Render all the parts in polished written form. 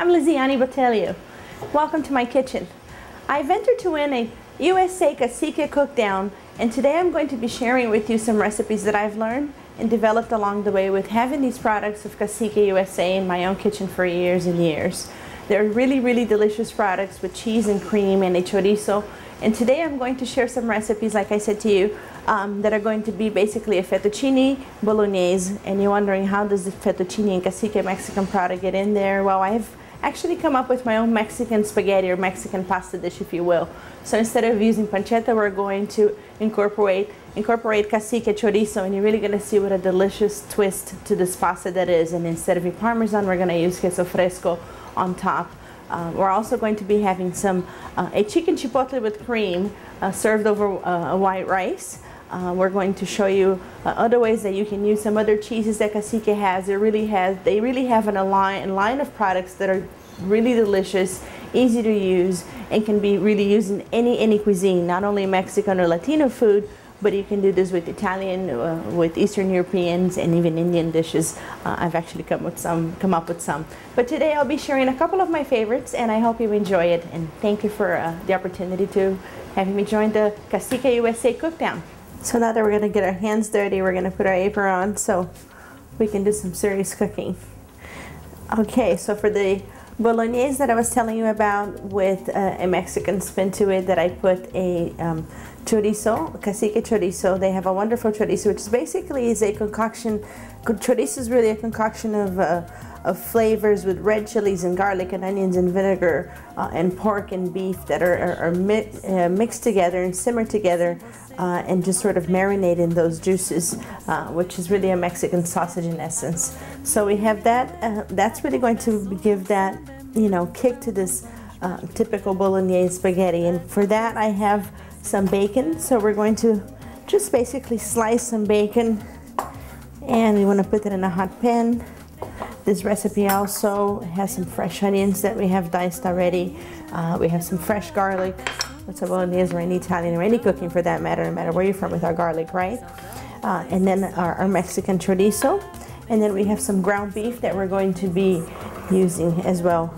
I'm LisianeBotelho. Welcome to my kitchen. I ventured to win a USA Cacique cook-down, and today I'm going to be sharing with you some recipes that I've learned and developed along the way with having these products of Cacique USA in my own kitchen for years and years. They're really delicious products with cheese and cream and a chorizo. And today I'm going to share some recipes, like I said to you, that are going to be basically a fettuccine bolognese. And you're wondering, how does the fettuccine and Cacique Mexican product get in there? Well, I have actually come up with my own Mexican spaghetti or Mexican pasta dish, if you will. So instead of using pancetta, we're going to incorporate Cacique chorizo, and you're really going to see what a delicious twist to this pasta that is. And instead of a Parmesan, we're going to use queso fresco on top. We're also going to be having a chicken chipotle with cream served over a white rice. We're going to show you other ways that you can use some other cheeses that Cacique has. They really have a line of products that are really delicious, easy to use, and can be really used in any cuisine, not only Mexican or Latino food, but you can do this with Italian, with Eastern Europeans, and even Indian dishes. I've actually come up with some. But today I'll be sharing a couple of my favorites, and I hope you enjoy it. And thank you for the opportunity to having me join the Cacique USA Cookdown. So now that we're going to get our hands dirty, we're going to put our apron on so we can do some serious cooking. Okay, so for the bolognese that I was telling you about with a Mexican spin to it, that I put a chorizo, Cacique chorizo. They have a wonderful chorizo, which is a concoction. Chorizo is really a concoction of flavors with red chilies and garlic and onions and vinegar and pork and beef that are mixed together and simmered together and just sort of marinate in those juices, which is really a Mexican sausage in essence. So we have that. That's really going to give that, kick to this typical bolognese spaghetti. And for that, I have some bacon. So we're going to just basically slice some bacon, and we want to put it in a hot pan. This recipe also has some fresh onions that we have diced already. We have some fresh garlic. What's a bolognese or any Italian or any cooking for that matter, no matter where you're from with our garlic, right? And then our Mexican chorizo. And then we have some ground beef that we're going to be using as well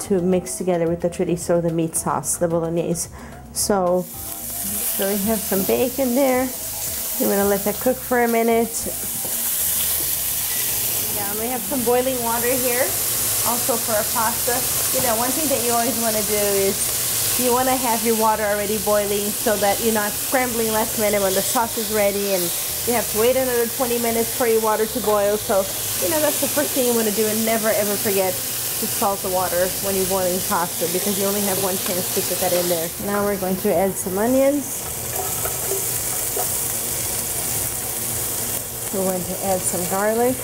to mix together with the chorizo, the meat sauce, the bolognese. So we have some bacon there. We're going to let that cook for a minute. We have some boiling water here, also for our pasta. One thing that you always want to do is you want to have your water already boiling so that you're not scrambling last minute when the sauce is ready and you have to wait another 20 minutes for your water to boil. So, that's the first thing you want to do, and never ever forget to salt the water when you're boiling pasta, because you only have one chance to put that in there. Now we're going to add some onions. We're going to add some garlic.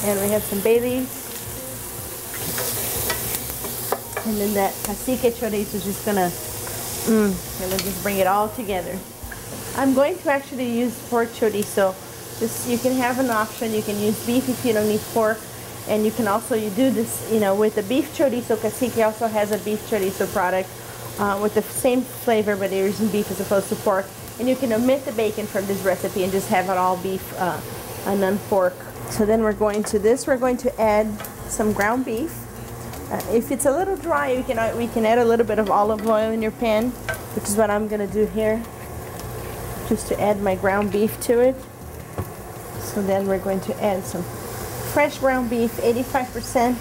And we have some bay leaves. And then that Cacique chorizo is just gonna just bring it all together. I'm going to actually use pork chorizo. You can have an option. You can use beef if you don't need pork. And you can also, do this, with the beef chorizo. Cacique also has a beef chorizo product with the same flavor, but they're using beef as opposed to pork. And you can omit the bacon from this recipe and just have it all beef and none pork. So then we're going to add some ground beef. If it's a little dry, we can add a little bit of olive oil in your pan, which is what I'm going to do here, just to add my ground beef to it. So then we're going to add some fresh ground beef. 85%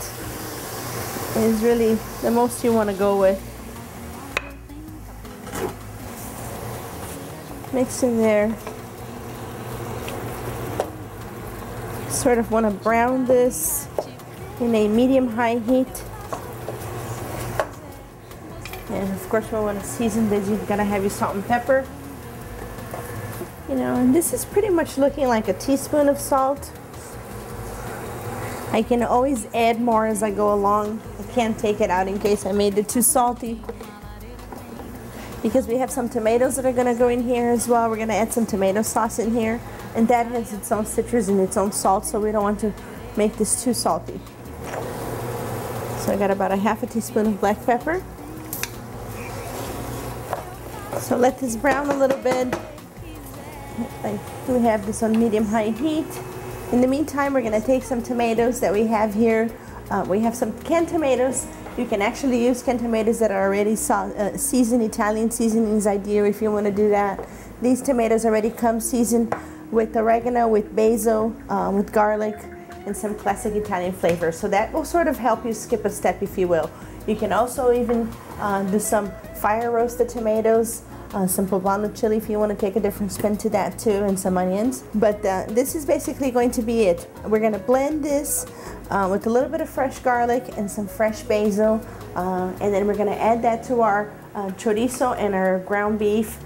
is really the most you want to go with. Mix in there. Sort of want to brown this in a medium-high heat. And of course we want to season this. You've got to have your salt and pepper. And this is pretty much looking like a teaspoon of salt. I can always add more as I go along. I can't take it out in case I made it too salty. Because we have some tomatoes that are going to go in here as well. We're going to add some tomato sauce in here. And that has its own citrus and its own salt, so we don't want to make this too salty. So I got about a half a teaspoon of black pepper. So let this brown a little bit. We have this on medium-high heat. In the meantime, we're going to take some tomatoes that we have here. We have some canned tomatoes. You can actually use canned tomatoes that are already seasoned. Italian seasoning is ideal if you want to do that. These tomatoes already come seasoned with oregano, with basil, with garlic, and some classic Italian flavors. So that will sort of help you skip a step, if you will. You can also even do some fire roasted tomatoes, some poblano chili if you want to take a different spin to that too, and some onions. But this is basically going to be it. We're going to blend this with a little bit of fresh garlic and some fresh basil, and then we're going to add that to our chorizo and our ground beef,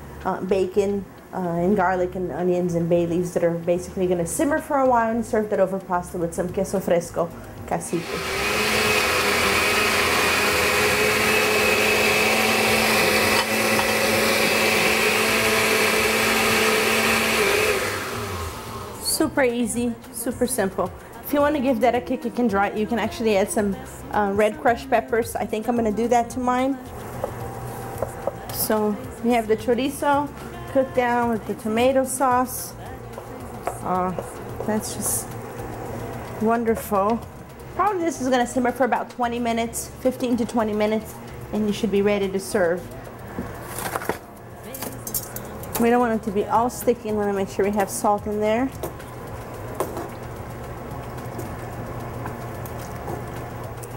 bacon, and garlic and onions and bay leaves that are basically going to simmer for a while, and serve that over pasta with some queso fresco cacique. Super easy, super simple. If you want to give that a kick, you can actually add some red crushed peppers. I think I'm going to do that to mine. So we have the chorizo cooked down with the tomato sauce. That's just wonderful. Probably this is going to simmer for about 20 minutes, 15 to 20 minutes, and you should be ready to serve. We don't want it to be all sticky, and want to make sure we have salt in there.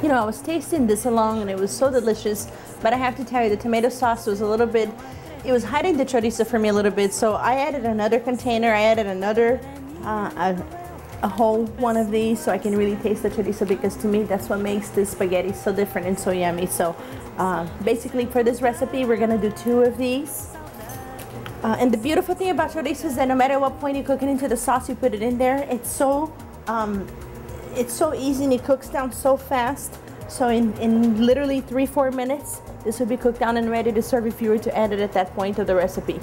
You know, I was tasting this along and it was so delicious, but I have to tell you, the tomato sauce was a little bit, it was hiding the chorizo for me a little bit, so I added another container. I added another, a whole one of these so I can really taste the chorizo, because to me that's what makes this spaghetti so different and so yummy. So basically for this recipe we're gonna do 2 of these. And the beautiful thing about chorizo is that no matter what point you cook it into the sauce, you put it in there, it's so easy and it cooks down so fast. So in literally 3-4 minutes, this will be cooked down and ready to serve if you were to add it at that point of the recipe.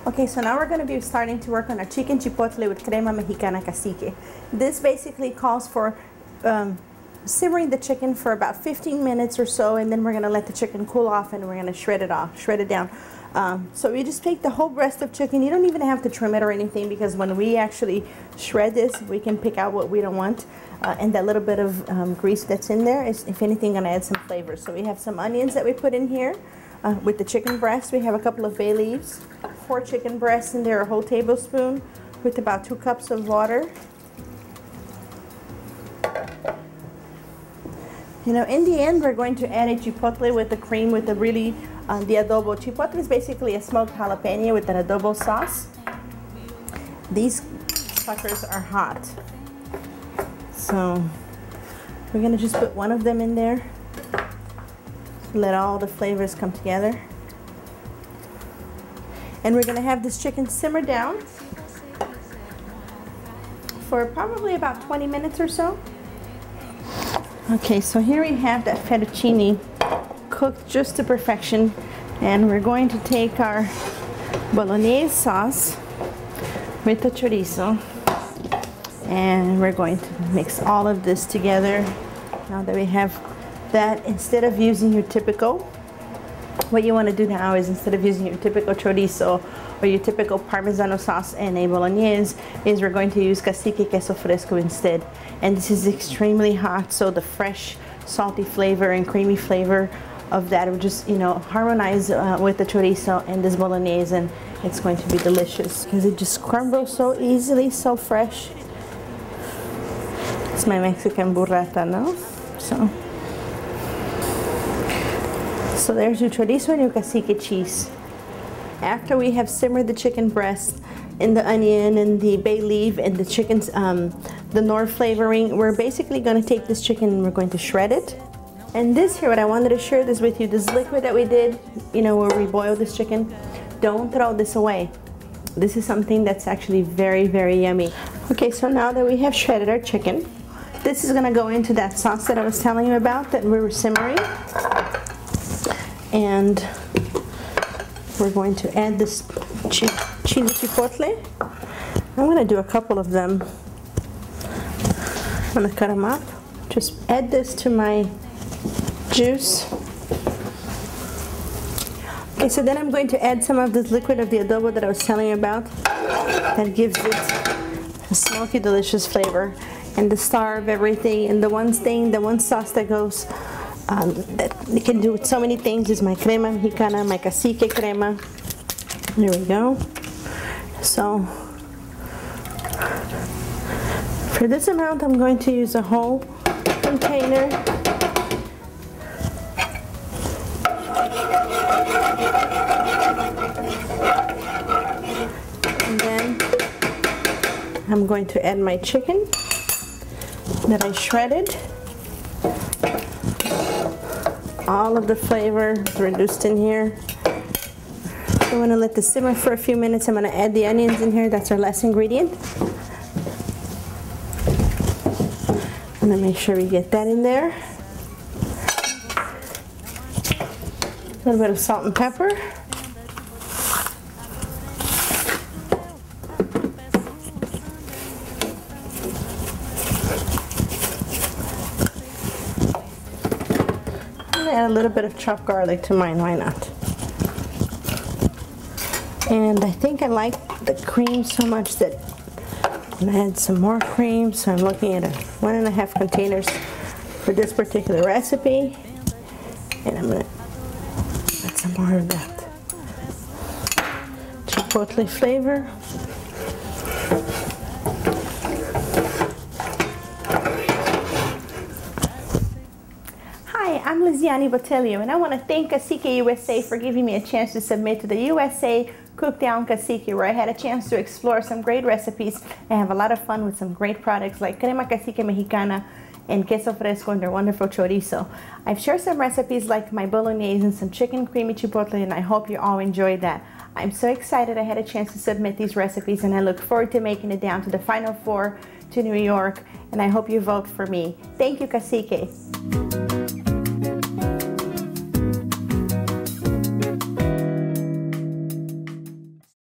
Okay, so now we're going to be starting to work on our chicken chipotle with crema mexicana cacique. This basically calls for simmering the chicken for about 15 minutes or so, and then we're going to let the chicken cool off and we're going to shred it down. So we just take the whole breast of chicken. You don't even have to trim it or anything, because when we actually shred this, we can pick out what we don't want. And that little bit of grease that's in there is, if anything, going to add some flavor. So we have some onions that we put in here. With the chicken breast, we have a couple of bay leaves, 4 chicken breasts in there, a whole tablespoon, with about 2 cups of water. You know, in the end, we're going to add a chipotle with the cream, with the really, the adobo. Chipotle is basically a smoked jalapeno with an adobo sauce. These suckers are hot. So we're gonna just put one of them in there. Let all the flavors come together. And we're gonna have this chicken simmer down for probably about 20 minutes or so. Okay, so here we have that fettuccine cooked just to perfection, and we're going to take our bolognese sauce with the chorizo, and we're going to mix all of this together. Now that we have that, instead of using your typical, what you want to do now is, instead of using your typical chorizo or your typical Parmesano sauce and a bolognese, is we're going to use cacique queso fresco instead. And this is extremely hot, so the fresh salty flavor and creamy flavor of that will just, you know, harmonize with the chorizo and this bolognese, and it's going to be delicious because it just crumbles so easily, so fresh. It's my Mexican burrata, no? So there's your chorizo and your cacique cheese. After we have simmered the chicken breast and the onion and the bay leaf and the chicken's the Knorr flavoring, we're basically going to take this chicken and we're going to shred it. And this here, what I wanted to share this with you, this liquid that we did, you know, where we boiled this chicken, don't throw this away. This is something that's actually very, very yummy. Okay, so now that we have shredded our chicken, this is going to go into that sauce that I was telling you about that we were simmering. And we're going to add this chili chipotle. I'm going to do a couple of them. I'm going to cut them up. Just add this to my juice. Okay, so then I'm going to add some of this liquid of the adobo that I was telling you about. That gives it a smoky, delicious flavor. And the star of everything, and the one sauce that goes, that you can do with so many things, is my crema mexicana, my cacique crema. There we go. So, for this amount, I'm going to use a whole container. And then I'm going to add my chicken that I shredded. All of the flavor is reduced in here. I'm going to let this simmer for a few minutes. I'm going to add the onions in here. That's our last ingredient. I'm going to make sure we get that in there. A little bit of salt and pepper. Add a little bit of chopped garlic to mine, why not? And I think I like the cream so much that I'm gonna add some more cream. So I'm looking at 1.5 containers for this particular recipe, and I'm gonna add some more of that chipotle flavor. Hi, I'm LisianeBotelho, and I want to thank Cacique USA for giving me a chance to submit to the USA Cook Down Cacique, where I had a chance to explore some great recipes and have a lot of fun with some great products like crema cacique mexicana and queso fresco and their wonderful chorizo. I've shared some recipes like my bolognese and some chicken creamy chipotle, and I hope you all enjoyed that. I'm so excited I had a chance to submit these recipes, and I look forward to making it down to the final 4 to New York, and I hope you vote for me. Thank you, Cacique.